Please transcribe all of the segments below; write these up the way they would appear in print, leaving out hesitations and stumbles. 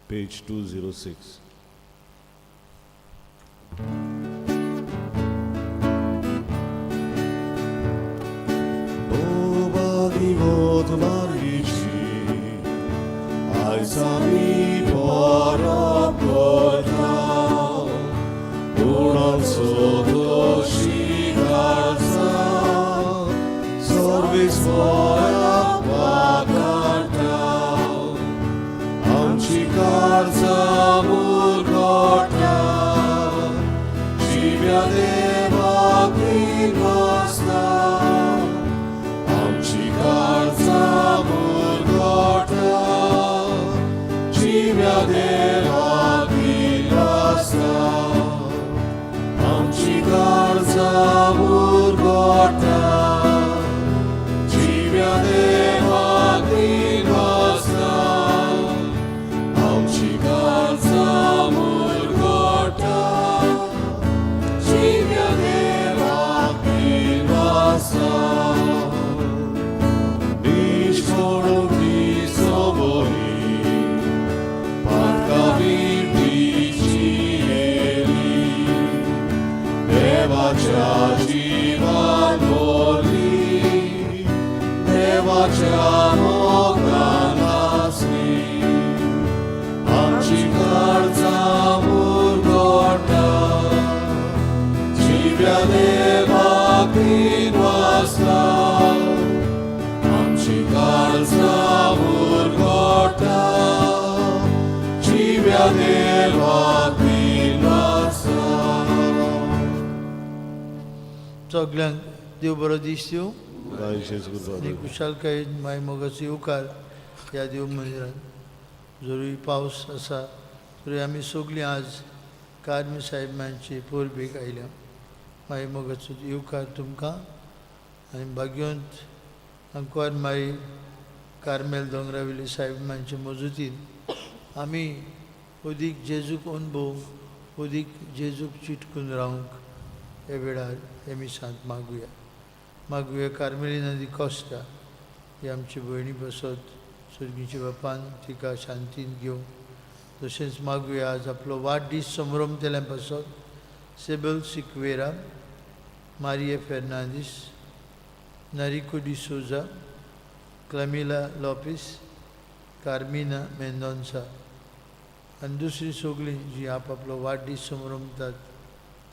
page 206. Od Maryci, aj sami porobkotał, unąco do sikarca, sorby swoja pakartał, amcikarca murgotał, dziwiadema grinostał, amcikarca murgotał, dziwiadema grinostał, amcikarca murgotał, dziwiadema grinostał, amcikarca murgotał, dziwiadema grinostał. Nici porunti sobori, patkami piccieli, Devaccia jivan boli, Devaccia moganasni, amcikarca murgota, Jivyadeva grinvasta, amcikarca murgota, Jivyadeva grinvasta. सगळ्यांक देव बरो दीस दिवं गुरुवार आनी कुशलकायेन माय मोगाचो येवकार ह्या देव मंदिरांत जरूय पावस आसा तरी आमी सगळीं आज कार्मे साहेबांची पोरबेक आयल्या माय मोगाचो येवकार तुमकां आनी भाग्यवंत अंकवार माई कार्मेल दोंगरावेली साहेबांचे मजतीन आमी अदीक जेजूक अनुभव अदीक जेजूक चिटकून रावंक हे वेळार आमी शांत मागुया कार्मेलीना दी कॉस्टा ही आमची भयणी बसत सुर्गीच्या बापान तिका शांतीन घेवं तशेंच मागुया आज आपलो वाडदीस समारंभ केल्या बसत सेबल सिक्वेरा मारिया फेर्नांदीस नारिको डिसोजा क्लामिला लॉपिस कार्मिना मेंदोन्सा आनी दुसरी सगळीं जी आपलो वाडदीस समारंभात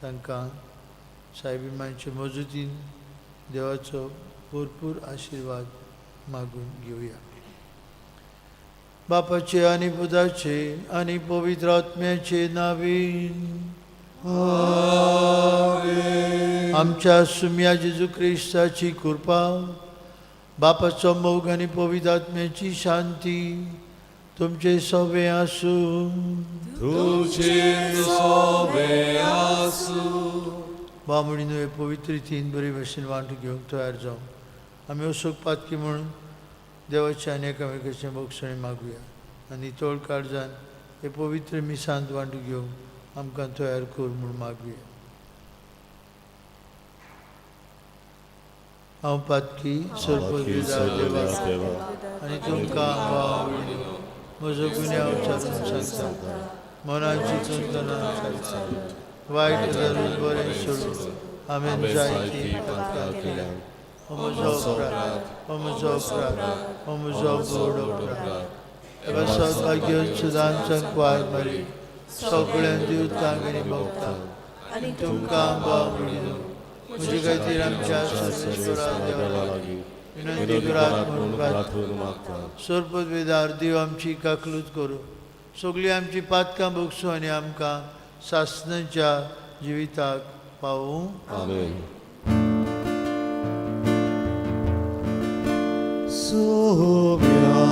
तांकां साहेबांचे मजतीन देवाचो भरपूर आशिर्वाद मागून घेवया. बापाचे आनी पुताचे आनी पवित्र आत्म्याचे नावीन आमच्या सुम्या जेजू क्रिस्ताची कृपा बापाचो मोग आनी पवित्र आत्म्याची शांती तुमचे सोबे आसूं बामणी नुवें पवित्र रितीन बरे भशेन वांटून घेवंक तयार जावं आमी असोक पातकी म्हणून देवाचे आनी एकामेकाचे मोगसणी मागुया आनी तोळ काळजान हे पवित्र मिसांत वांटून घेवंक आमकां तयार कर म्हूण मागुया. हांव पातकी सर्पविदा देवाक आनी तुमकां म्हजो गुन्यांव उच्चारून सांगता मनाची चिंतना सांगता वायट धरून बरें सोडून हांवें जायती पातकां केल्या हो म्हजो अपराध हो म्हजो गोड अपराध एवा सौभाग्य सुदान संकवार मारी सगळ्यां दिवतांक आनी भक्तांक आनी तुमकां भाव म्हणून म्हजे खातीर आमच्या सर्वेश्वरा देवा लागीं विनंती करात म्हणून मागता. सर्पवेदार देव आमची काकलूत करूं सगळीं आमची पातकां भोगसूं आनी आमकां सासणाच्या जिविताक पावूं. आमेन. सोम्या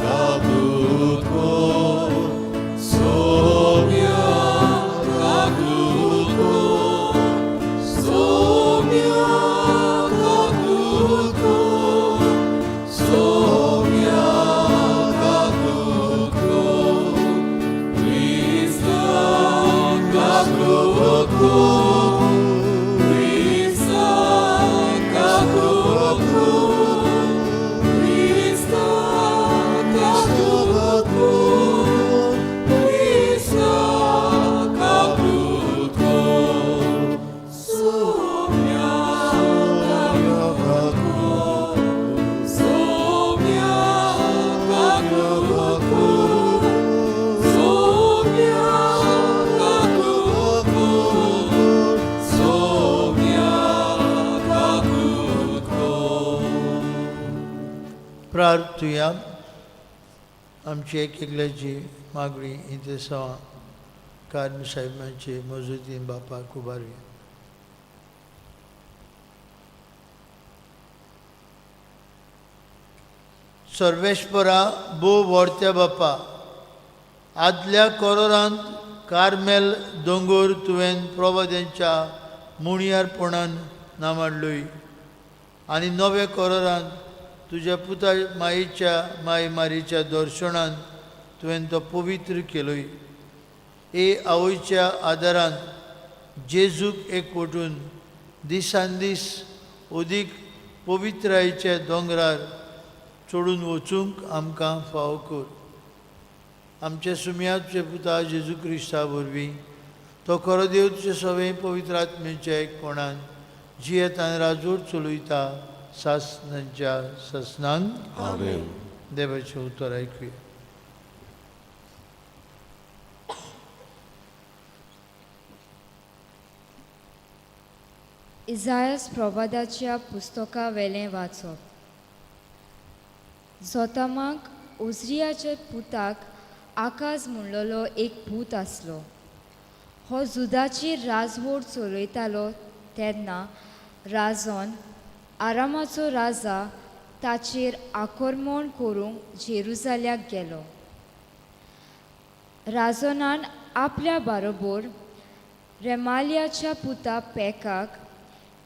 काकूत कोर, सोम्या काकूत कोर, सोम्या काकूत कोर, सोम्या काकूत कोर, क्रिस्तान काकूत कोर, क्रिस्तान काकूत कोर, तुया आमची एक एकल्याची मागणी इथे सवा कार्म साहेबांचे मजुदीन बापाक उबारूया. सर्वेश्वरा बो व्हरत्या बापा, आदल्या कोरोरांत कार्मेल दोंगूर तुवें प्रवाद्यांच्या मुणयारपणान नामाडलोय आनी नवे कोरोरांत तुज्या पुता मायेच्या माय मारीच्या दर्शनान तुवें तो पवित्र केलोय. आवयच्या आदारान जेजूक एकवटून दिसान दीस अदीक पवित्रायेच्या दोंगरार चडून वचूंक आमकां फाव कर. आमच्या सुमयाचे पुता जेजू क्रिस्ता वरवीं तो खरो देव तुजे सगळे पवित्र आत्म्याच्या एकपणान जियेतान राजवट चलयता सासनांच्या ससनान. आमेन. देवाचें उतर आयकुया. इसायास प्रवादाच्या पुस्तका वेलें वाचप. जोतामाक उजरियाच्या पुताक आकाज म्हणलोलो एक पूत आसलो. हो जुदाचेर राजवट चलयतालो तेन्ना राजोन आरामाचो राजा ताचेर आक्रमण करूंक जेरुसाल्याक गेलो. राजोनान आपल्या बारोबर रेमालियाच्या पुता पेकाक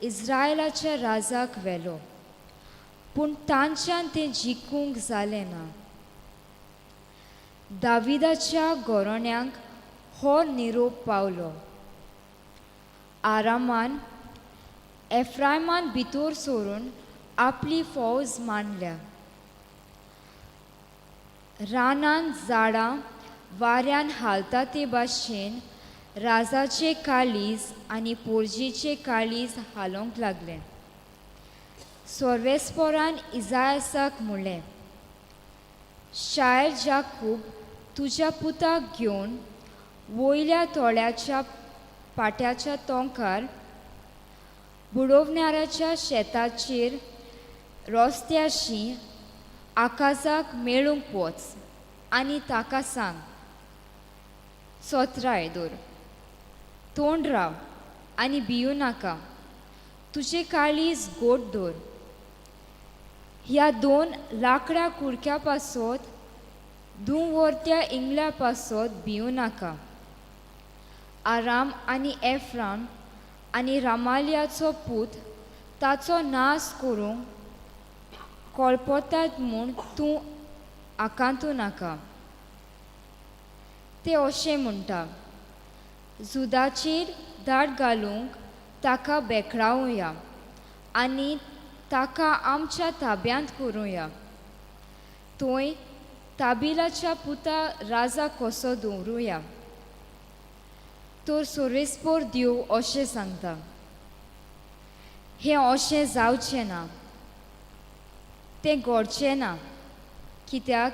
इस्रायलाच्या राजाक व्हेलो, पूण तांच्यान तें जिखूंक जालें ना. दाविदाच्या गोरोण्यांक हो निरोप पावलो. आरामान एफ्रायमान भितर सोरून आपली फौज मांडल्या. रानान झाडां वाऱ्यान हालता ते भाशेन राजाचे काळीज आनी पोरजेचे काळीज हालोंक लागले. सर्वेस्पोरान इसायासाक म्हणलें, शायर जाकूब तुज्या पुताक घेवन वयल्या तोळ्याच्या पाट्याच्या तोंकार बुडोवण्याच्या शेताचेर रस्त्याशी आकाजाक मेळूंक वच आनी ताका सांग, सोत्राय दवर, तोंड राव आनी भियो नाका, तुजे काळीज गोड दवर. ह्या 2 लांकड्या कुडक्या पासत दुवरत्या इंगल्या पासत भियो नाका. आराम आनी एफ्राम आनी रामालियाचो पूत ताचो नाश करूंक कळपतात म्हूण तूं आकांतू नाका. ते अशें म्हणटा, जुदाचेर दाट घालूंक ताका बेकळावया आनी ताका आमच्या ताब्यांत करुया. थंय ताबिलाच्या पुता राजा कसो दवरुया. तर सर्वेस्पोर देव अशें सांगता, हें अशें जावचें ना, तें घडचें ना, कित्याक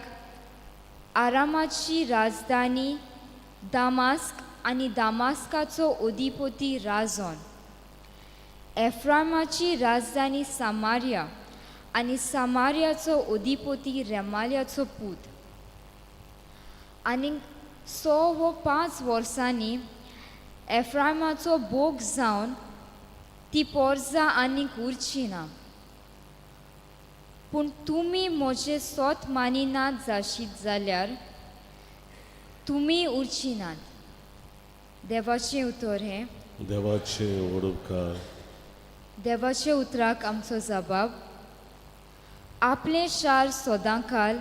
आरामाची राजधानी दामास्क आनी दामास्काचो अधिपती राजोन, एफ्रामाची राजधानी सामारिया आनी सामारियाचो अधिपती रेमालियाचो पूत. आनी 6 वा 5 वर्सांनी एफ्रामाचो भोग जावन ती पोरजां आनीक उरची ना. पूण तुमी म्हजें सोत मानिनात जाशीत जाल्यार तुमी उरची नात. देवाचें उतर हें. देवाचे वडुपकार. देवाच्या उतराक आमचो जबाब, आपलें शार सदांकाल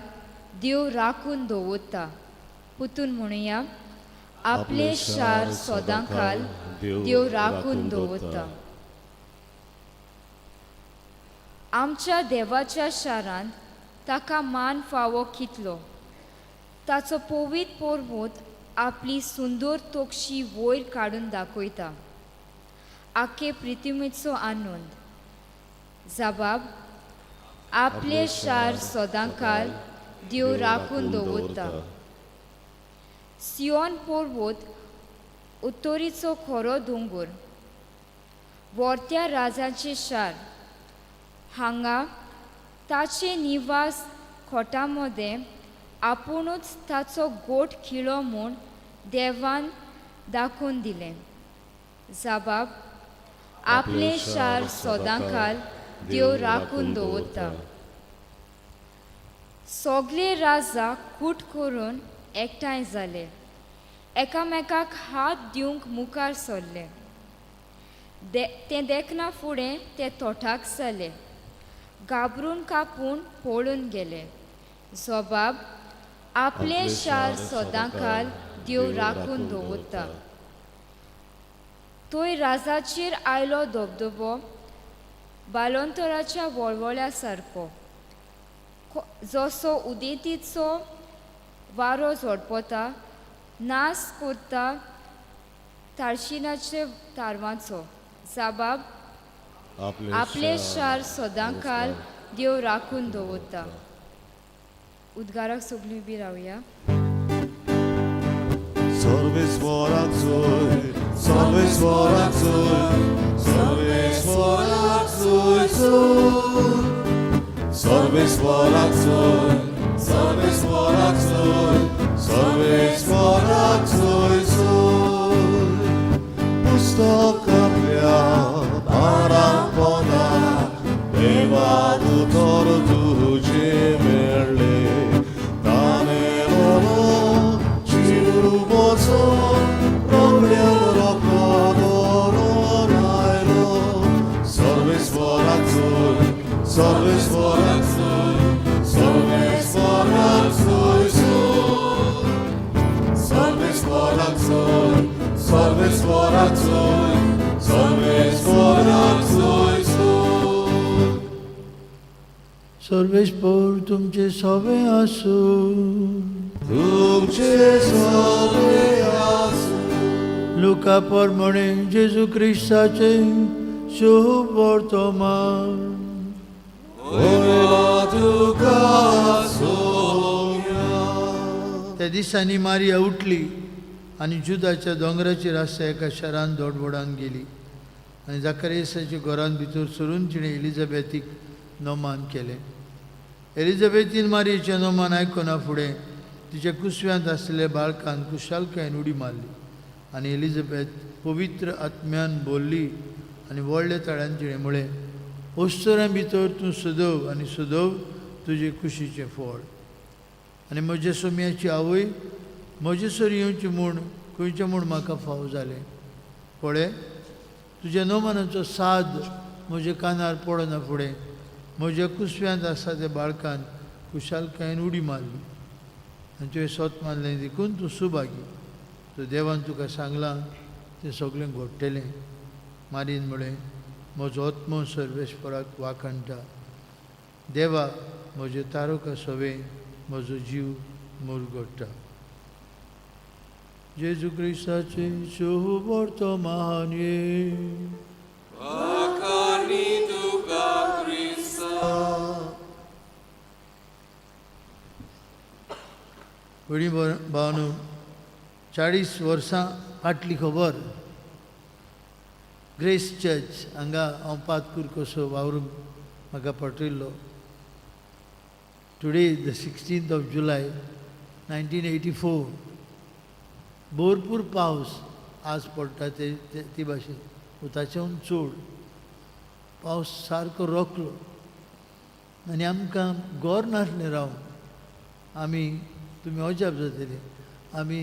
देव राखून दवरता. पुतून म्हणुया, आपलें शार सदांकाल देव राखून दवरता. आमच्या देवाच्या शारांत ताका मान फावो कितलो. ताचो पवित्र पर्वत आपली सुंदर तोकशी वयर काडून दाखयता. आखे पृथ्वीचो आनंद. जबाब, आपले शार सदांकाल देव राखून दवरता. सियोन पर्वत उत्तरीचो खरो दोंगर, वर्त्या राजाचे शार. हांगा ताचे निवास खोटामध्ये आपुणूच ताचो गोठ खिळो म्हूण देवान दाखोवन दिलें. जबाब: आपले शार सदांकाल देव राखून दवरता. सगळे राजा कूट करून एकठांय जाले, एकामेकाक हात दिवंक मुखार सरले. तें देखना फुडें ते तोठाक जाले, घाबरून कापून पळून गेले. जबाब: आपले शार सदांकाल देव राखून दवरता. थंय राजाचेर आयलो धबधबो बालोंतराच्या वळवळ्या सारको. जसो उदेतीचो वारो झोडपता, नास करता ताळशिनाचे तारवांचो. जबाब: आपले शार सदांकाल देव राखून दवरता. उद्गाराक सगळीं उबी रावया. सर्वेस्वराक जय, सर्वेस्वराक जय, सर्वेस्वराक जय जय. सर्वेस्वराक जय, सर्वेस्वराक जय, सर्वेस्वराक जय जय. पुस्तकांतल्या दारां पोंदाक देवा दोतोर तुजे मेळ्ळे. ताणें लोलो जीव म्हजो रोगड्या रोखोन आयलो. सर्वेस्वराक जय, सर्वेस्वराक जय, सर्वेस्वराक जय जय. सर्वेस्वराक जय, सर्वेस्वराक जय, सर्वेस्वराक जय जय. सर्वेस्पर तुमचे सवे आसूं, तुमचे सवे आसूं. लुका प्रमाणे जेजू ख्रिस्ताचे शुभ वर्तमान. वयला तुका सोंग्या. त्या दिसांनी मारिया उठली आनी जुदाच्या दोंगराचेर आसा एका शारान दोडवोडान गेली. आनी जाकरेसाच्या घरान भितर सरून तिणें एलिझाबेथीक नोमान केलें. एलिझाबेथीन मारियेचें नोमान आयकना फुडें तिच्या कुसव्यांत आसलेल्या बाळकान कुशालकायेन उडी मारली. आनी एलिझाबेथ पवित्र आत्म्यान बोल्ली आनी व्हडल्या ताळ्यान तिणें म्हळें, अस्तरां भितर तूं सदव आनी सदव तुजे खुशीचें फळ. आनी म्हज्या सोम्याची आवय म्हजेसर येवची म्हूण खंयचें म्हूण म्हाका फाव जालें. पळय, तुज्या नोमानाचो साद म्हज्या कानार पडना फुडें म्हज्या कुसव्यांत आसा त्या बाळकान कुशालकायेन उडी मारली. आनी तुवें स्वत मारलें देखून तूं सुभागी. तो देवान तुका सांगलां तें सगळें घडटलें. मारीन म्हळें, म्हजो आत्मो सर्वेस्पराक वाखणटा. देवा, म्हज्यो तारुका सवे म्हजो जीव मुरगडटा. जेजू क्रिस्ताचे शुभ वर्तमान ये. वडी भावनो, 40 वर्सां फाटली खबर ग्रेस चर्च हांगा हांव पातपूर कसो वावरूंक म्हाका पटयल्लो. Today the 16th July 1984. भरपूर पावस आज पडटा ती भाशेन उताच्याहून चड पावस सारको रोखलो. आनी आमकां घर नासलें रावन आमी, तुमी अजाप जातले, आमी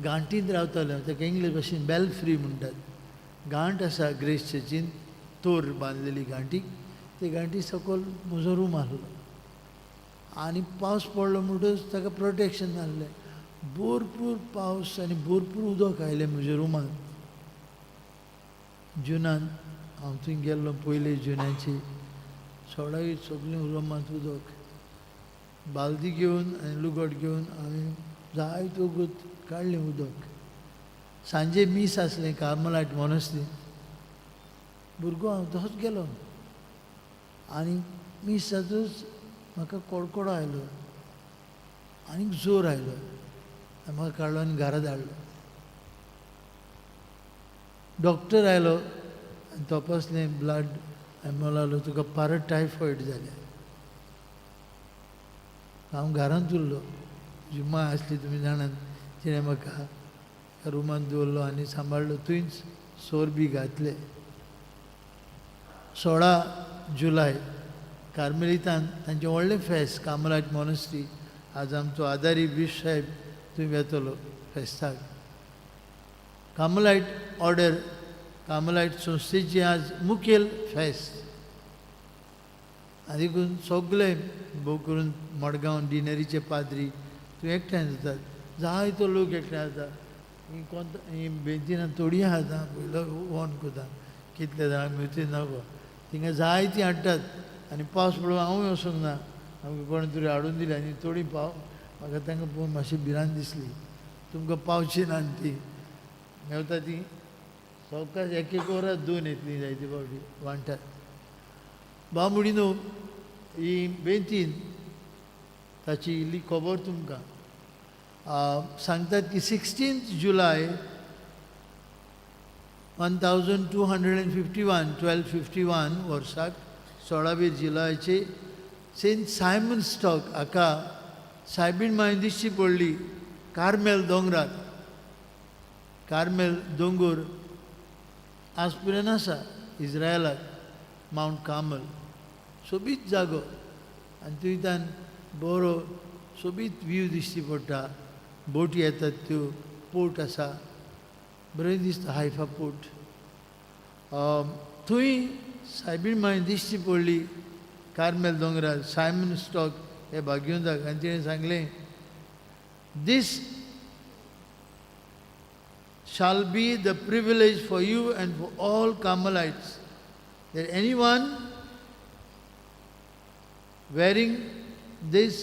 गांठींत रावताले. ताका इंग्लीश भाशेन बेल्फ्री म्हणटात. गांठ आसा ग्रेस चर्चीन, तोर बांदलेली गांठीक. ते गांठी सकयल म्हजो रूम आसलो. आनी पावस पडलो म्हणटच ताका प्रोटेक्शन नासलें. भरपूर पावस आनी भरपूर उदक आयलें म्हज्या रुमान. जुनान हांव थंय गेल्लो पयले जुनाची. सोडावीत सगळें रुमांत उदक. बालदी घेवन आनी लुगट घेवन हांवें जायत वगत काडलें उदक. सांजे मीस आसलें कार्मलायट मोनस्ट्री. भुरगो हांव तसोच गेलो आनी मीस जातूच म्हाका कडकडो आयलो आनीक जोर आयलो. म्हाका काडलो आनी घरा धाडलो. डॉक्टर आयलो आनी तपासलें ब्लड आनी म्हणून लागलो तुका परत टायफॉयड जाल्या. हांव घरांत उरलो जुम्मा आसली तुमी जाणात तिणें म्हाका रुमान दवरलो आनी सांबाळलो थंयच सोर बी घातले 16 जुलय कार्मेलितान तांचें व्हडलें फेस्त कार्मेलाइट मॉनेस्ट्री आज आमचो आदारी बिश साहेब थंय येतलो फेस्ताक कार्मेलाइट ऑर्डर कार्मेलाइट संस्थेची आज मुखेल फेस्त आनी देखून सगळे भोव करून मडगांव डिनरीचे पाद्री थंय एकठांय जातात जायतो लोक एकठांय जाता ही बेंचिनां थोडी आसा पयलो वोन कोता कितले जाणांक मेळची नाको थिंगा जायतीं हाडटात आनी पावस पडून हांवूय वचूंक ना आमकां कोण तरी हाडून दिली आनी थोडी म्हाका तांकां पळोवन मातशी भिरांत दिसली तुमकां पावची ना ती मेवता ती सवकास एक वरां 2 येतलीं जायती फावटी वांटात बामुडी न्हू ही बेंचीन ताची इल्ली खबर तुमकां सांगतात की 16 जुलय 1251 वर्साक 16 जुलयाचे सेंट सायमन स्टॉक हाका सायबीण माय दिश्टी पडली कार्मेल दोंगरार कार्मेल दोंगूर आज पर्यंत आसा इज्रायलाक माउंट कार्मेल सोबीत जागो आनी थंयच्यान बरो सोबीत व्यू दिश्टी पडटा बोटी येतात त्यो पोर्ट आसा बरें दिसता हायफा पोर्ट थंय सायबीण माय दिश्टी पडली कार्मेल दोंगरार सायमन स्टॉक हे भाग्योंदाक आनी तिणें सांगलें दीस shall be the privilege for you and for all Carmelites that anyone wearing this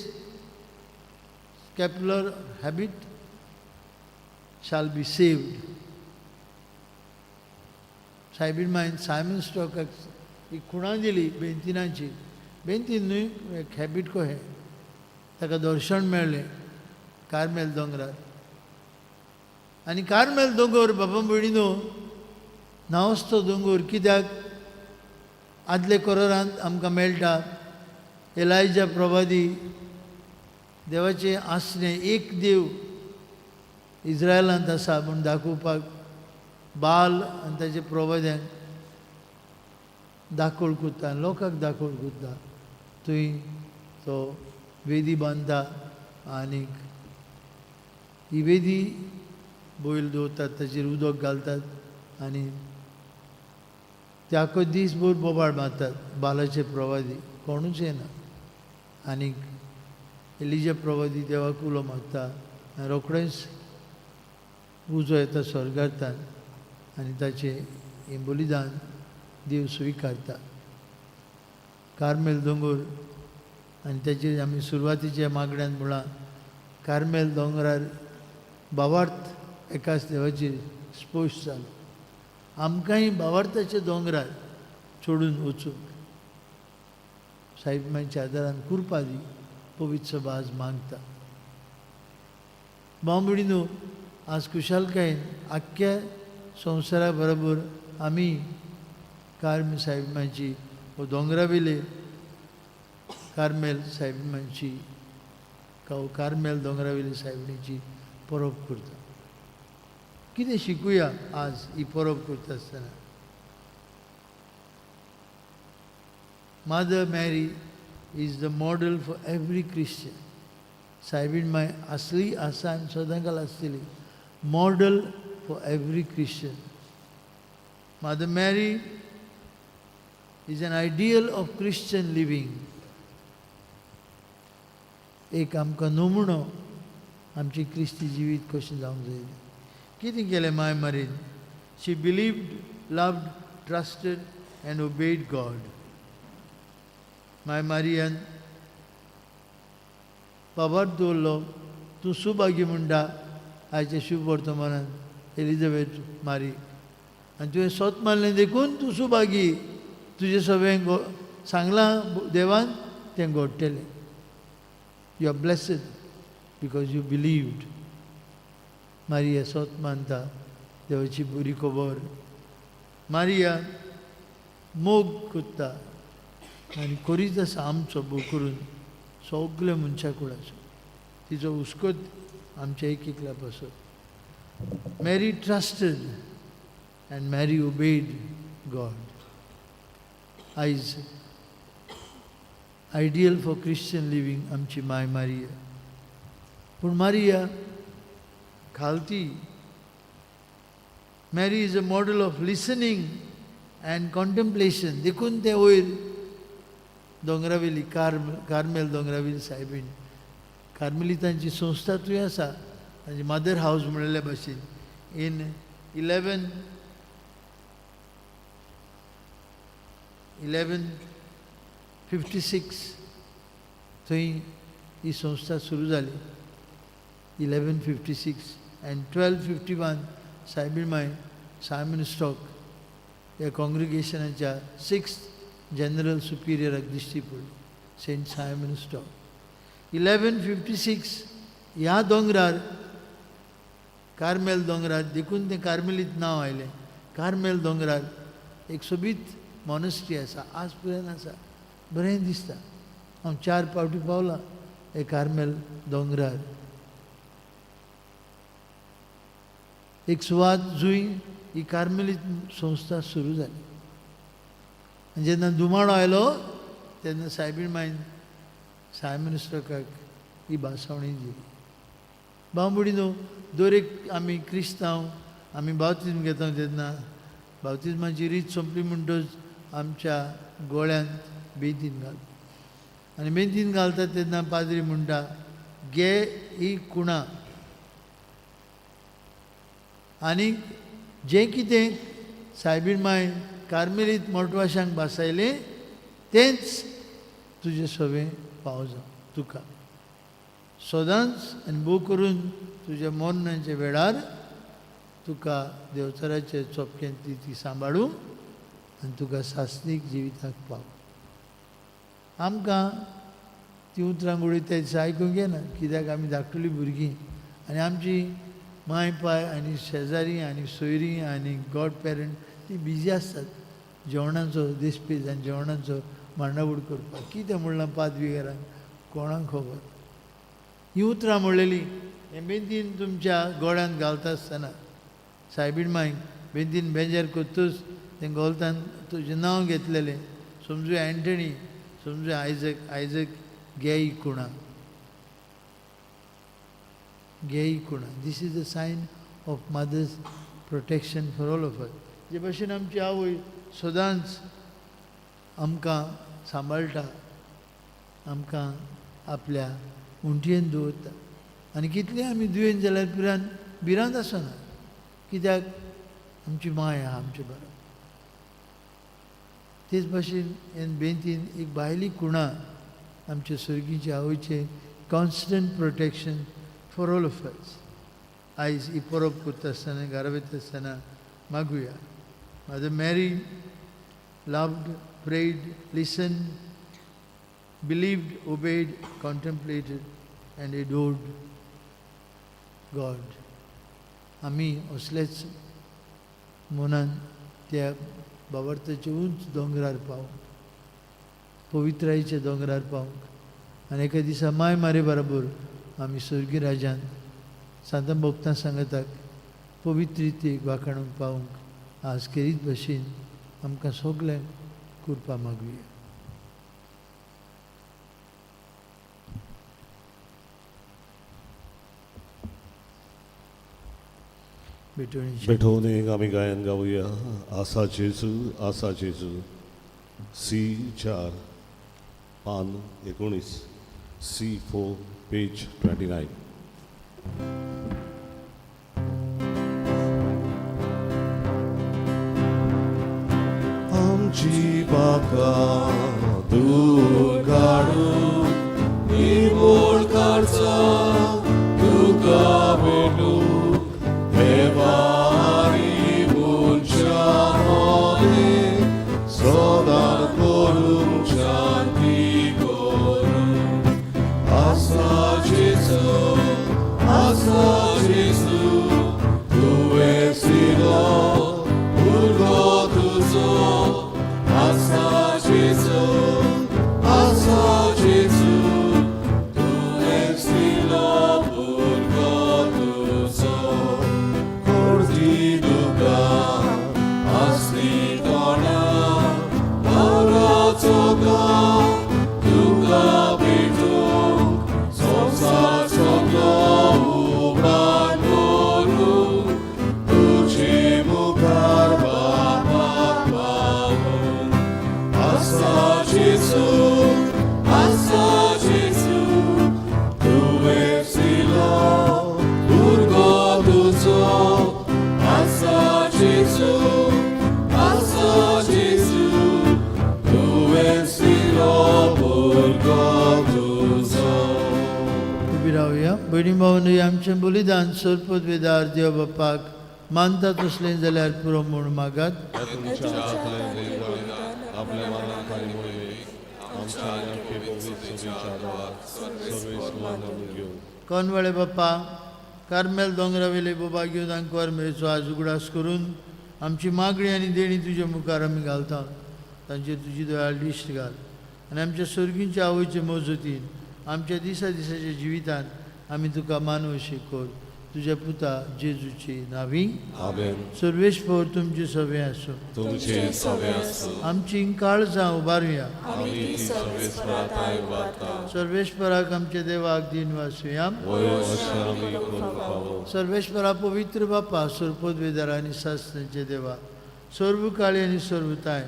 scapular habit shall be saved. सायबीण मायन सायमन स्टॉकाक ही खुणां दिली बेंतिनाची बेंतीन न्हय एक हॅबीट कहें ताका दर्शन मेळ्ळें कार्मेल दोंगरार आनी कार्मेल दोंगर बाबा भयणीनो नांवच तो दोंगर कित्याक आदले कोरांत आमकां मेळटा एलायजा प्रवादी देवाचें आसणें एक देव इज्रायलांत आसा म्हूण दाखोवपाक बाल आनी ताचे प्रवाद्यांक दाखोळ करता लोकांक दाखोळ करता थंय तो वेदी बांदता आनीक ही वेदी बोयल दवरतात ताचेर उदक घालतात आनी त्याको दीसभर बोबाळ मारतात बालाचे प्रवादी कोणूच येना आनीक एलिजा प्रवादी देवाक उलो मागता आनी रोखडेंच उजो येता स्वर्गांतल्यान आनी ताचें हें बलिदान देव स्विकारता कार्मेल दोंगर आनी ताचेर आमी सुरवातीच्या मागण्यांत म्हळां कार्मेल दोंगरार भावार्थ एकाच देवाची स्पोश जालो आमकांय भावार्थाच्या दोंगरार चडून वचूंक सायब मायच्या आदारान कृपा दी पवित्र सभा आज मागता बांबडीनो आज खुशालकायेन आख्ख्या संवसारा बरोबर आमी कार्मेल सायब मायची वो दोंगरा वयले कार्मेल सायब मायची कार्मेल दोंगरा वयली सायबीणीची परब करता कितें शिकुया आज ही परब करता आसतना mother Mary is the model for every Christian सायबीण माय आसली आसा आनी सदांकाल आसतली model for every Christian mother Mary is an ideal of Christian living एक आमकां नमुनो आमची क्रिस्ती जिवीत कशें जावंक जाय कितें केलें माय मारीन she believed loved trusted and obeyed God माय मारियान बाबार दवरलो तूं सुभागी म्हणटा आयच्या शुभ वर्तमानांत एलिझाबेथ मारी आनी तुवें स्वत मारलें देखून तूं सुभागी तुजें सगळें सांगलां देवान तें घडटलें you are blessed because you believed Maria स्वत मानता देवाची बरी खबर मारिया मोग करता आनी करीत आसा आमचो भोव करून सगळ्या मनशां कुळाचो तिचो हुस्कोच आमच्या एक एकल्या बसत. Mary trusted and Mary obeyed God. Eyes ideal for Christian living आमची माय मारिया. पूण मारिया खालती Mary is a model of listening and contemplation. देखून ते वयर दोंगरावेली कार्मेल दोंगरावेली सायबीण कार्मेलितांची संस्थातूय आसा तांची मदर हाऊस म्हणलेल्या भाशेन इन 1156 थंय ही संस्था सुरू जाली 1156 and 1251 सायबीण माय सायमन स्टॉक ह्या कॉंग्रिगेशनाच्या 6th जनरल सुपिरियराक दिश्टी पडली सेंट सायमन स्टॉक. 1156 ह्या दोंगरार कार्मेल दोंगरार देखून तें कार्मेलीत नांव आयलें. कार्मेल दोंगरार एक सोबीत मॉनेस्ट्री आसा आज पर्यंत आसा. बरें दिसता. हांव 4 फावटी पावलां हे कार्मेल दोंगरार. एक सुवात जुंय ही कार्मेलीत संस्था सुरू जाली. आनी जेन्ना दुमाळो आयलो तेन्ना सायबीण मायन सायमन स्टॉकाक ही भासावणी दिली. भावंभयणीनो दर एक आमी क्रिस्तांव आमी बावतिजम घेता तेन्ना बावतिजमाची रीत सोंपली म्हणटच आमच्या गोळ्यांत बेंतीन घालता आनी बेंतीन घालता तेन्ना पाद्री म्हणटा गे ही कुणां आनी जें कितें सायबीण माय कार्मेलीत मोटवाशांक भासायलें तेंच तुजें सवें पावजां तुका. सदांच आनी भोव करून तुज्या मरणाच्या वेळार तुका देवचाराचे चोपकेन ती सांबाळूं आनी तुका सासणीक जिविताक पाव. आमकां ती उतरां उडयता दिसा आयकूंक येना कित्याक आमी धाकटुलीं भुरगीं आनी आमची माय पाय आनी शेजारी आनी सोयरीं आनी गॉड पेरंट ती बिजी आसतात जेवणाचो देशपेज आनी जेवणाचो मांडावळ करपाक. कितें म्हणलां पाद्री घरान कोणाक खबर. ही उतरां म्हणलेलीं हें बेंतीन तुमच्या गोळ्यांत घालता आसतना सायबीण मायक बेंतीन बेजार कोत्तूच तें घोलतान तुजें नांव घेतलेलें समजू एंटनी समजू आयजक गेई कुणां गेई कुणां. This is the sign of mother's protection for all of us. जे भाशेन आमची आवय सदांच आमकां सांबाळटा आमकां आपल्या उंटयेन दवरता आनी कितलें आमी दुयेंत जाल्यार पुरान भिरांत आसना कित्याक आमची माय आहा आमचे बरोबर. तेच भाशेन हे बेंतीन एक भायली कुणां आमचे सर्गीचे आवयचे constant protection for all of अस. आयज ही परब करता आसतना घरा वयता आसतना मागुया. मदर मॅरी loved, prayed, listened, believed, obeyed, contemplated and adored God. आमी असलेच मनान त्या बाबार्थाच्या उंच दोंगरार पावूंक पवित्रायेच्या दोंगरार पावूंक आनी एका दिसा माय मारे बरोबर आमी स्वर्गी राजान सांता भोगतां सांगताक पवित्रितेक वाखाणूंक पावूंक आज खेरीत भाशेन आमकां सगळ्यांक कृपा मागुया. बेठवून एक आमी गायन गावुया. आसा जेजू C4 पान 19 C4 पेज 29. आमची बाका दूर काढून निवळ करचा तुका भेटूंक देवारी मुनशा मोले सदां करूंक शांती करूंक. आसा जेजू तुवें सिलो भुरगो तुजो. आसा जेजू भयणी भावंडे आमचें बलिदान सरपदवेदार देव बापाक मानता तसलें जाल्यार पुरो म्हूण मागात. तुमच्या हातले बलिदान आपल्या मानांकानी मोहिमेक आमच्या आनी पवित्र विचारात सर्वेस मानून घेऊन कोनवळे बाप्पा कार्मेल दोंगरावेले बोबा घेवन आंकवार मेळचो आज उगडास करून आमची मागणी आनी देणी तुज्या मुखार आमी घालता. तांचेर तुजी दयाळ दिश्ट घाल आनी आमच्या सर्गींच्या आवयचे मजतीन आमच्या दिसा दिसाच्या जिवितान आमी तुका मानव अशें कर. तुज्या पुता जेजूची नांवी. आमेन. सर्वेश्वर तुमचे सवे आसूं. तुमचे सवे आसूं. आमची काळजां उबारुया. आमी ती सर्वेस्पराताय उबारता. सर्वेश्वराक आमच्या देवाक दिन वासुया. वयो अशें आमी करूंक फावो. सर्वेश्वरा पवित्र बापा सरपदवेदार आनी सासणाचे देवा सर्व काळी आनी सर्वताय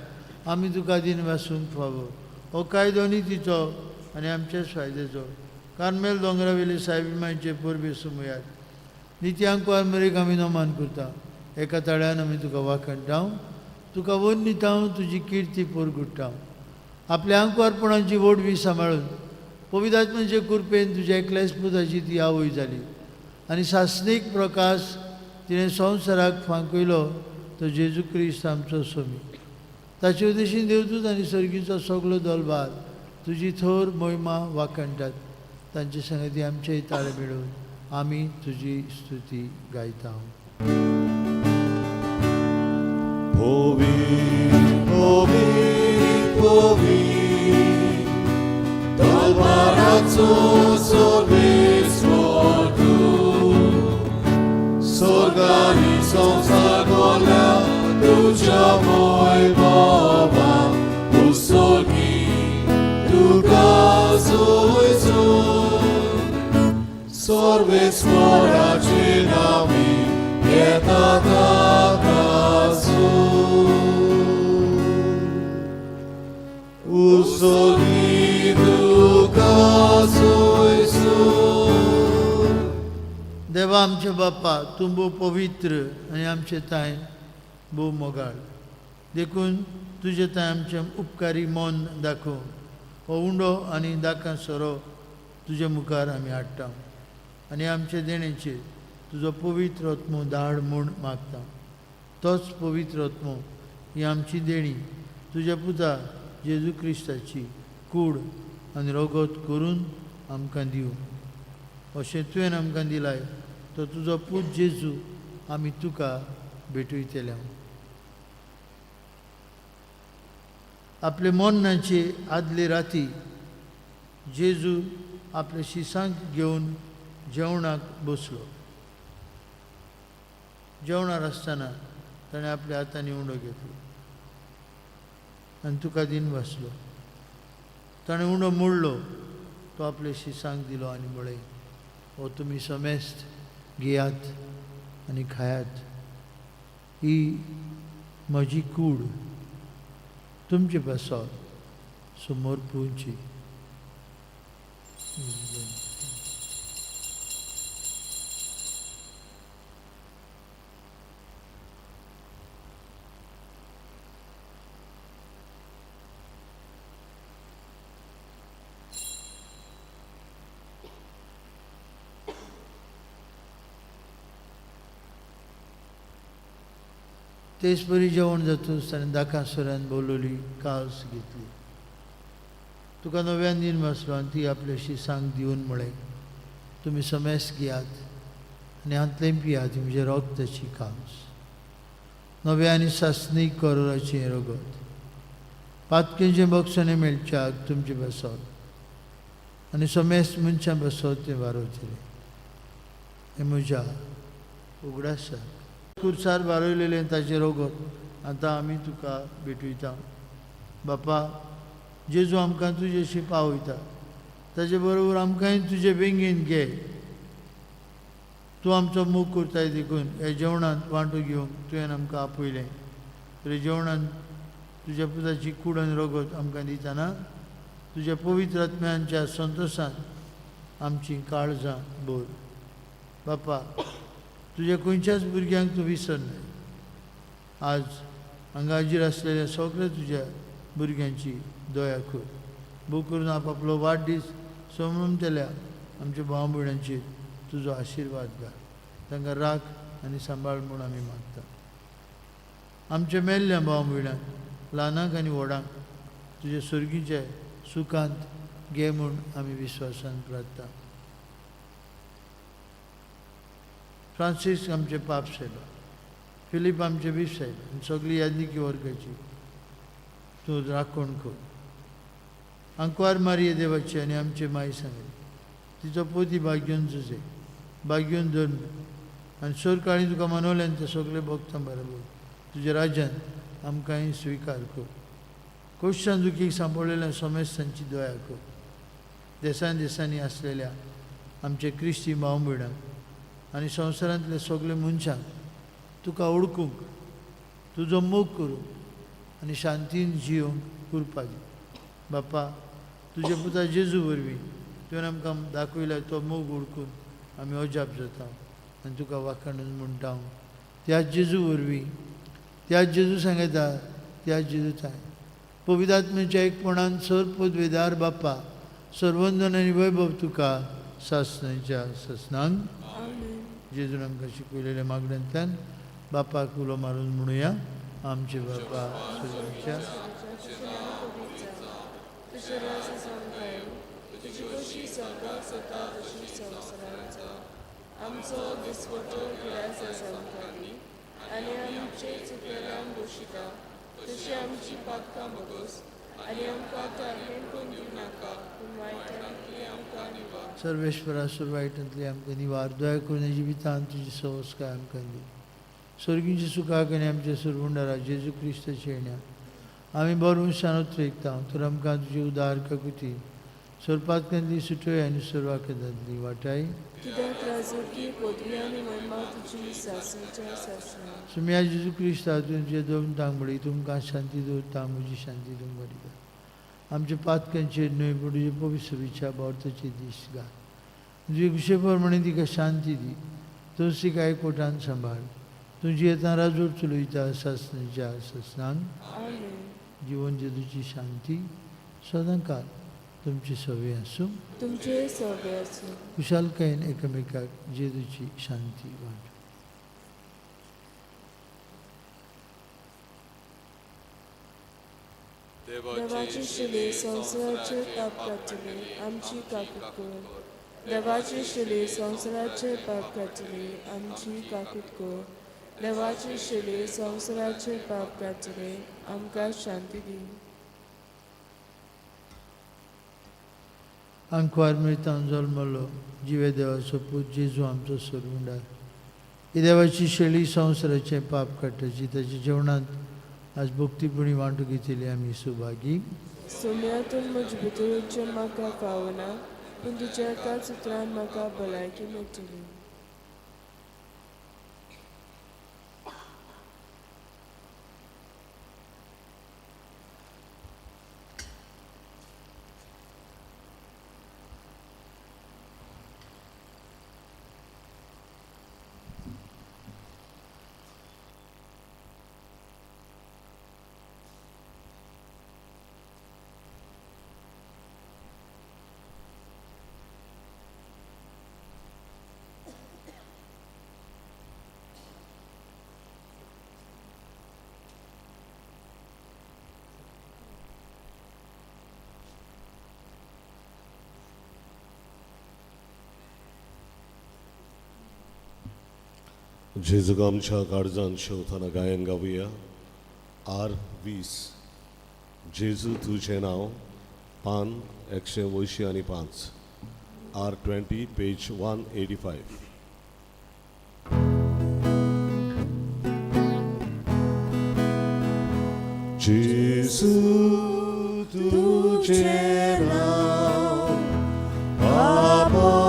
आमी तुका दिन वासूंक फावो. हो कायदो नितीचो आनी आमच्याच फायद्याचो कार्मेल दोंगरावेले सायबीमांचे परबे सुमयात नित्यांकवार मेरेक आमी नोमान करता. एका तळ्यान आमी तुका वाखणटा. तुका वन्निता तुजी किर्ती परगुट्टा. आपल्या अंकवारपणाची वडवी सांबाळून पवित्रात्म्याचे कृपेन तुज्या एकल्याच पुताची ती आवय जाली आनी सासणीक प्रकाश तिणें संवसाराक फांकयलो तो जेजू क्रिस्त आमचो सोमी. ताचे उद्देशीन देवदूत आनी सर्गीचो सगळो दलबार तुजी थोर मोहिमा वाखणटात. तांचे संगती आमचेय ताळे मेळून आमी तुजी स्तुती गायता. दलबाराचो सर्वेस्वर तूं, स्वर्गानी संसार गोल्या तुज्या मोहिमावान उसळगी तुका जोयजो. सर्वेस्वराचे नावी येता ताकाचो. उसळगी तुका जोयजो. देवा आमचे बाप्पा तूं भोव पवित्र आनी आमचे ताय भोव मोगाळ. देखून तुजे ताय आमचें उपकारी मन दाखोव. हो उंडो आनी दाकां सोरो तुजे मुखार आमी हाडटा आनी आमचे देणेचेर तुजो पवित्र आत्मो धाड म्हूण मागता. तोच पवित्र आत्मो ही आमची देणी तुज्या पुता जेजू क्रिस्ताची कूड आनी रगत करून आमकां दिवं. अशें तुवें आमकां दिलाय तो तुजो पूत जेजू आमी तुका भेटयतल्या. आपले मोन्नाचे आदले राती जेजू आपले शिसांक घेवन जेवणाक बसलो. जेवणार आसतना ताणें आपल्या हातांनी उंडो घेतलो आनी तुका दिन वाचलो. ताणें उंडो मोडलो तो आपले शिसांक दिलो आनी म्हळें, हो तुमी समेस्त घेयात आनी खायात. ही म्हजी कूड तुमचे पासत समोर पोवची. तेच बरी जेवण जातूच ताणें दाकासुरान बोलोवली कास घेतली. तुका नव्यान दिन वाचलो आनी ती आपल्या शिसांक दिवन म्हळें, तुमी समेस्त घेयात आनी हातलें पियात. ही म्हज्या रगताची कास. नव्या आनी सासणीक करोराचें रगत पातकेचें बक्षणें मेळच्याक तुमचे बसत आनी समेस्त मनशां बसत तें वारोतलें. हें म्हज्या उगडासाक खुर्सार बारयलेलें ताचें रगत आतां आमी तुका भेटयता. बापा जेजू आमकां तुजेशी पावयता. ताचे बरोबर आमकांय तुजे बेंगेन घे. तूं आमचो मोग करताय देखून हे जेवणांत वांटो घेवंक तुवें आमकां आपयलें. तर जेवणांत तुज्या पुताची कूड आनी रगत आमकां दितना तुज्या पवित्र आत्म्यांच्या संतोशान आमची काळजां भर. बापा तुज्या खंयच्याच भुरग्यांक तूं विसरना. आज हांगा हाजीर आसलेल्या सगळ्या तुज्या भुरग्यांची दया कर. भोव करून आपलो वाडदीस समजतल्या आमच्या भाव भयणांचेर तुजो आशिर्वाद घाल. तांकां राख आनी सांबाळ म्हूण आमी मागता. आमच्या मेल्ल्या भाव भयणांक ल्हानांक आनी व्हडांक तुजे सुर्गीचे सुखांत घे म्हूण आमी विश्वासान प्रार्थना. फ्रांसीस आमचे पाप सायबा, फिलीप आमचे बीफ सायबा आनी सगळी यादनिकी वर्गाची तूं राखण कर. आंकवार मारिये देवाची आनी आमचे माय सांगली तिचो पोती भाग्योन झुजे भाग्योन धर्म आनी सोर काळी तुका मनवल्यान ते सगळे भक्तां बरोबर तुज्या राज्यान आमकांय स्विकार कर. कोश्टान दुखीक सांपडलेल्या समेस्तांची दया कर. देसान देसांनी आसलेल्या आमचे क्रिस्ती भाव भयणांक आनी संवसारांतले सगळे मनशांक तुका ओळखूंक तुजो मोग करूंक आनी शांतीन जियोंक कृपा दी. बापा, तुजे पुता जेजू वरवीं तुवें आमकां दाखयला तो मोग ओळखून आमी अजाप जाता आनी तुका वाखाणून म्हणटा. त्याच जेजू वरवीं त्याच जेजू सांगता त्याच जेजू थाय पवित्र आत्म्याच्या एकपणान सर पदवेदार बापा सर्वंदन आनी वैभव तुका सासणेच्या ससनांक. जेजून आमकां शिकयलेल्या मागण्यांतल्यान बापाक उलो मारून म्हणुया. आमचे बापा सुर्गीच्या आमचो दिसवटो गिरास सांगताली आनी आमचे चुकेरां दोशिता तशी आमची पातकां बगोस आनी आमकां तारणेन कोण दिवं नाका पूण वायटांतली आमकां निवार. सर्वेश्वरा सुरवायटांतली आमकां निवार. दया करून जिवितांत तुजी संस्कार आमकां दी. स्वर्गीची सुखाक आनी आमच्या सुरवंडारा जेजू क्रिस्ताच्या येण्याक आमी बरो शानोत रेखता. तर आमकां तुजी उदार काकुती सोरपातकांतली सुटय आनी सुरवाकेदांतली वाटाय. कित्याक राजकी पदवी आनी महिमा तुजी सासणेच्या सासणा. सुम्या जेजू क्रिस्ता तुमचे दोन तांबडी तुमकां शांती दवरता. म्हजी शांती तुमकां दिता. आमच्या पातकांचेर न्हय पूण तुजे पवित्र विचार भोवताचे दीस घाल. तुजे कुशे प्रमाणे तिका शांती दी. तूं तिका एकवटान सांबाळ. तुजी येता राजूर चलयता सासणेच्या ससनांक. जिवन जेजूची शांती सदां काल तुमची सवय आसूं. तुमचे सगळे आसूं. कुशालकायेन एकामेकाक जेजूची शांती वाट. देवाची शिले संवसाराचे पाप काडटली आमची काकूट कर. देवाची शिले संवसाराचे पाप काडटली आमची काकूट कर. देवाची शिले संवसाराचे पाप काडटली आमकां शांती दी. आंकवार मेळतां जल्मलो जिवे देवाचो पूत जेजू आमचो सुरवंडार. ही देवाची शेळी संवसाराचे पाप काडटाची ताच्या जेवणांत आज भक्तीपणी वांटो घेतिली आमी सुभागी. सुम्यातून म्हजे भितर म्हाका फावना पूण तुज्या एका उतरान म्हाका भलायकी मेळटली. जेजूक आमच्या काळजांत शेवताना गायन गावुया. R20 जेजू तुझे नाव पान 185 R20 पेज 185. जेजू तुझे नाव पापांनी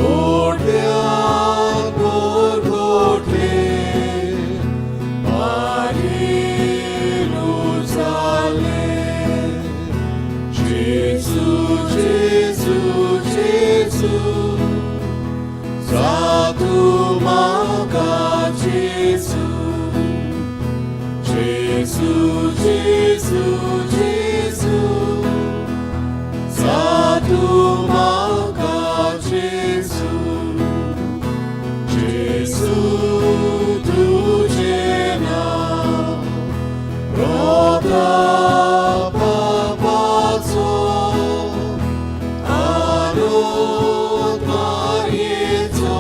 Oh, जेसू जेसू जेसू साधू म्हाका जेसू जेसू जेसू जेसू साधू म्हाका जेसू जेसू तुजें नांव रोदा पापाचो आरोद मारयेचो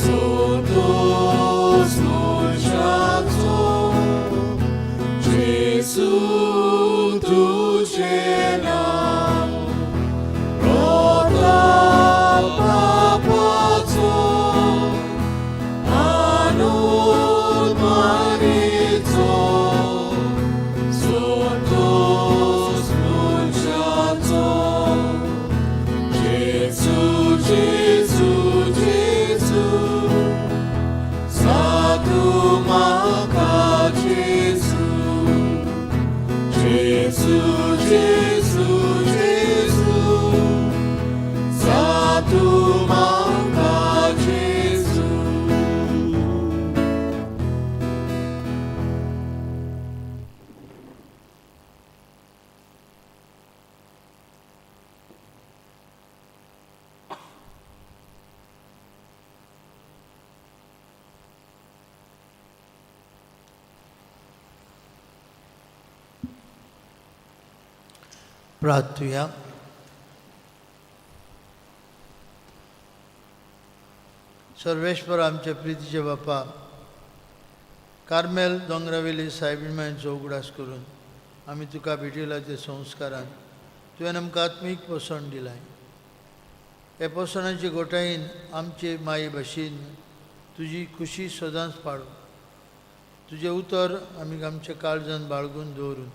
सोदोस मोशाचो जेसू तुजें नांव रोदा पापाचो आरोद मारयेचो सोदोस मोशाचो जेसू जेसू जेसू साधू म्हाका जेसू जेसू जेसू जेसू साधू म्हाका जेसू प्रार्थूया. सर्वेश्वर आमचे प्रितीचे बापा, कार्मेल दोंगरावेली सायबीणमांचो उगडास करून आमी तुका भेटयला ते संस्कारान तुवें आमकां आत्मीक पोसण दिलाय. हे पोसणाची गोठायेन आमचे माये भाशेन तुजी खुशी सदांच पाडू. तुजें उतर आमी आमच्या काळजान बाळगून दवरून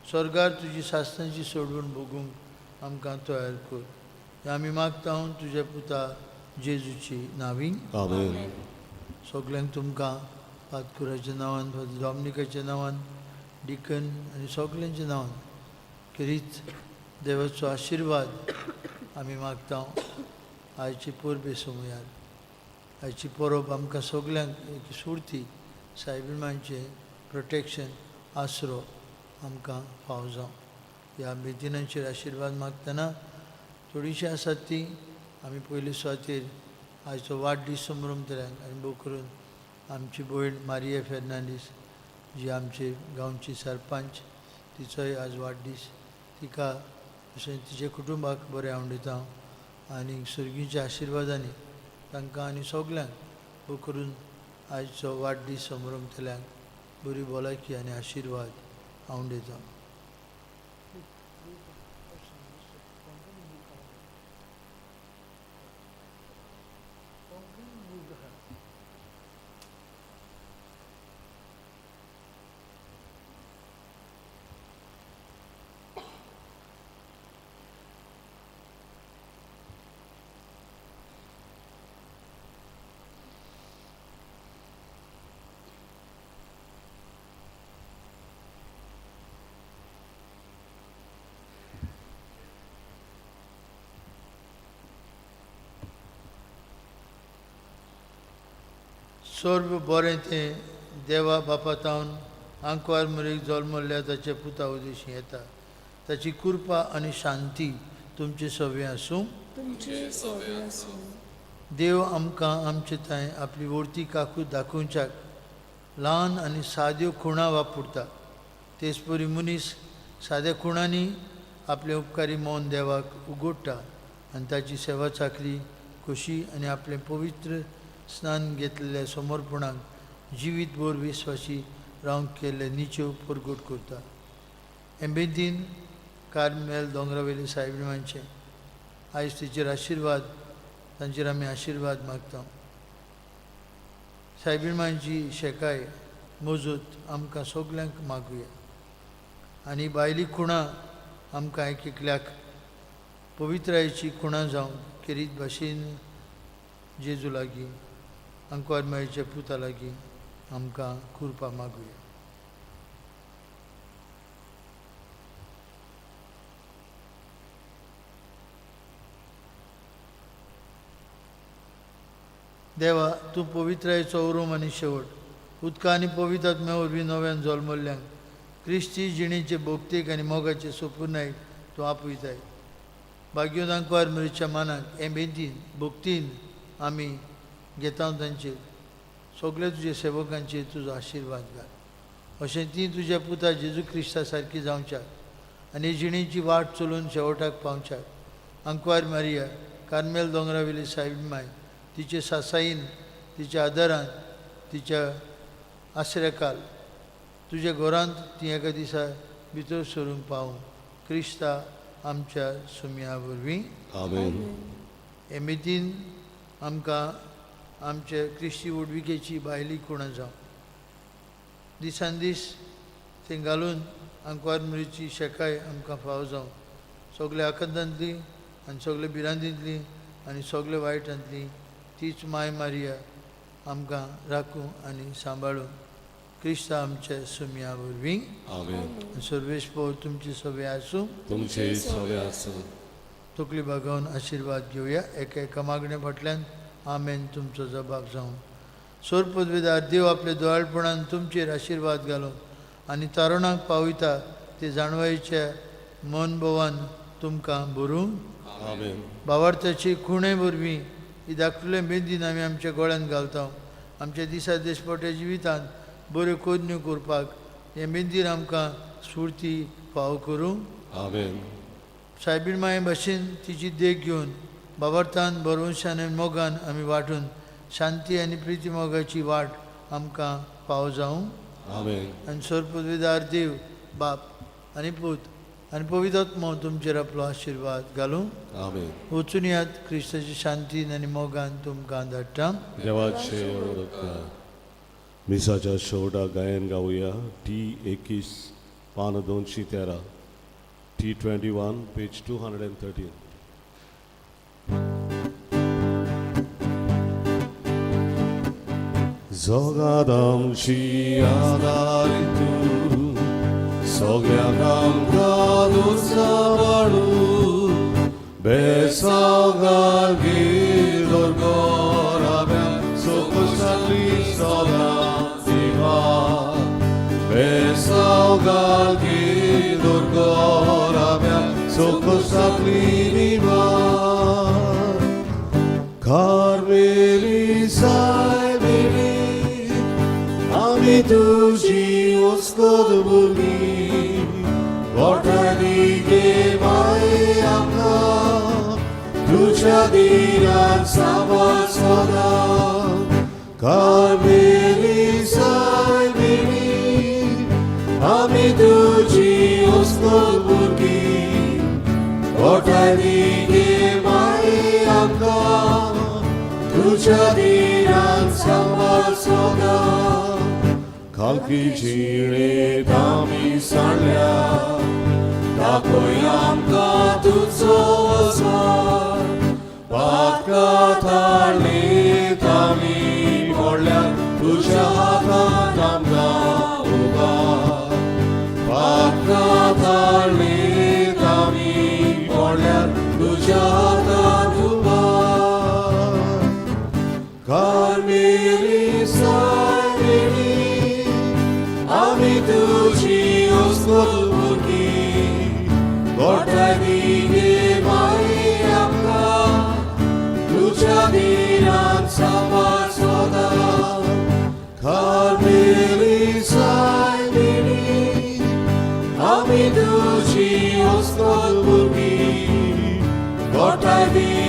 स्वर्गार तुजी सासणाची सोडवण भोगूंक आमकां तयार कर. हें आमी मागता तुज्या पुता जेजूची नांवी. आमेन. सगल्यांक तुमकां पातकुराच्या नांवान, डॉमिनिकाच्या नांवान, डिकन आनी सगल्यांच्या नांवान करीत देवाचो आशिर्वाद आमी मागता. आयची परबे समयार आयची परब आमकां सगल्यांक एक सुरती सायबीणमांचें प्रोटेक्शन आसरो आमकां फाव जावं. ह्या बेदिनांचेर आशिर्वाद मागतना थोडीशीं आसात ती आमी पयले सुवातेर आयचो वाडदीस समारंभांक आनी भोव करून आमची भयण मारिया फेर्नांडीस जी आमची गांवची सरपंच, तिचोय आज वाडदीस. तिका तशें तिच्या कुटुंबाक बरें आवडयता आनी सर्गीच्या आशिर्वादांनी तांकां आनी सगल्यांक भोव करून आयचो वाडदीस समारंभ केल्यांक बरी भलायकी आनी आशिर्वाद आवडयता. सर्व बरें तें देवा बापातावन आंकवार मरेक जल्मल्ल्या ताच्या पुता उदेशी येता. ताची कृपा आनी शांती तुमचे सवे आसूं. तुमचे सवे आसूं. देव आमकां आमचे थंय आपली वर्ती काकूट दाखोवच्याक ल्हान आनी साद्यो खुणां वापरता. तेच परी मनीस साद्या खुणांनी आपले उपकारी मौन देवाक उगडटा आनी ताची सेवा चाकरी खोशी आनी आपले पवित्र स्नान घेतलेल्या समर्पणाक जिवीतभर विस्वासी रावंक केल्ले निच्यो परगट करता. हे बेदीन कार्मेल दोंगरावेली सायबीणमांचे आयज तिचेर आशिर्वाद, तांचेर आमी आशिर्वाद मागता. सायबीणमांची शेकाय मजत आमकां सगल्यांक मागुया आनी भायली खुणां आमकां एक एकल्याक पवित्रायेची खुणां जावं केरीत भाशेन जेजू लागीं अंकवार मेळच्या पुता लागीं आमकां कृपा मागुया. देवा तूं पवित्रायेचो उरूम आनी शेवट उदका आनी पवित्रात्म्या वरवीं नव्यान जल्मल्ल्यांक क्रिस्ती जिणेचे भोगतेक आनी मोगाचे सोपुनायक तूं आपयताय. भाग्योन अंकवार मेरेच्या मानाक हे बेंतीन भोगतीन आमी घेता तांचेर सगळे तुजे सेवकांचेर तुजो आशिर्वाद घाल. अशें ती तुज्या पुता जेजू क्रिस्ता सारकी जावच्याक आनी जिणेची वाट चलून शेवटाक पावच्याक. अंकवार मारिया कार्मेल दोंगरावेली सायबी माय तिचे सासाईन तिच्या आदारान तिच्या आश्रयकाल तुज्या घरांत ती एका दिसा भितर सरूंक पावूं. क्रिस्ता आमच्या सुमया वरवीं आमेन. हे मितीन आमकां आमचे क्रिस्ती उडविकेची भायली कुणां जावं. दिसान दीस ते घालून अंकवार मुरीची शेकाय आमकां फाव जावं. सगल्या आकंतांतली आनी सगल्या भिरांतींतली आनी सगल्या वायटांतली तीच माय मारिया आमकां राखूं आनी सांबाळूं. क्रिस्ता आमच्या सुमया वरवीं आमेन. सर्वेस्पर तुमची सवय आसूं. तुमचे सवे आसूं. तकली बागावन आशिर्वाद घेवया. एका मागणे फाटल्यान आमेन तुमचो जबाब जावं. सोर पदवेदार देव आपले दोळाळपणान तुमचेर आशिर्वाद घालून आनी तारुणाक पावयता ते जाणवायेच्या मन भवान तुमकां भरूं. आमेन. भावार्थाचे खुणे वरवीं ही धाकटुले बेंदीन आमी आमच्या गोळ्यांत घालता. आमच्या दिसा दिसपट्या जिवितांत बऱ्यो कोदण्यो करपाक हे बेंदीर आमकां स्फूर्ती फाव करूं. आमेन. सायबीण माये भाशेन तिची देख घेवन भावार्थान भरवंशान आनी मोगान आमी वांटून शांती आनी प्रिती मोगाची वाट आमकां फाव जावं. आमेन. आनी सोर पदवेदार देव बाप आनी पूत आनी पवित्रात्मो तुमचेर आपलो आशिर्वाद घालूं. आमेन. वचून यात क्रिस्ताची शांतीन आनी मोगान तुमकां धाडटा. देवाचे वरदान. मिसाच्या शेवटाक गायन गावया. T21 पान 213. T21 page 213. Zogadamshi adaritu Sogyagam kadu sabadu Besagal gidor gorabem Sokushatli sogan diva Besagal gidor gorabem Sokushatli diva Karmeli saybeli Ami tuji oskod burgi Vortani ke mai amna Tuja diran sabad soda Karmeli saybeli Ami tuji oskod burgi Vortani ke mai amna Tuja diran sabad soda Kalki chire dami sarlya Takoy amka tuzo azar Patka tarli dami morlya Tuja hatan amka ubar Patka tarli dami morlya Tuja hatan ubar Karmeli saybeli Ami tuji oskod burgi Vortani ke mai amka Tuja diran sabad soda Karmeli saybeli Ami tuji oskod burgi Vortani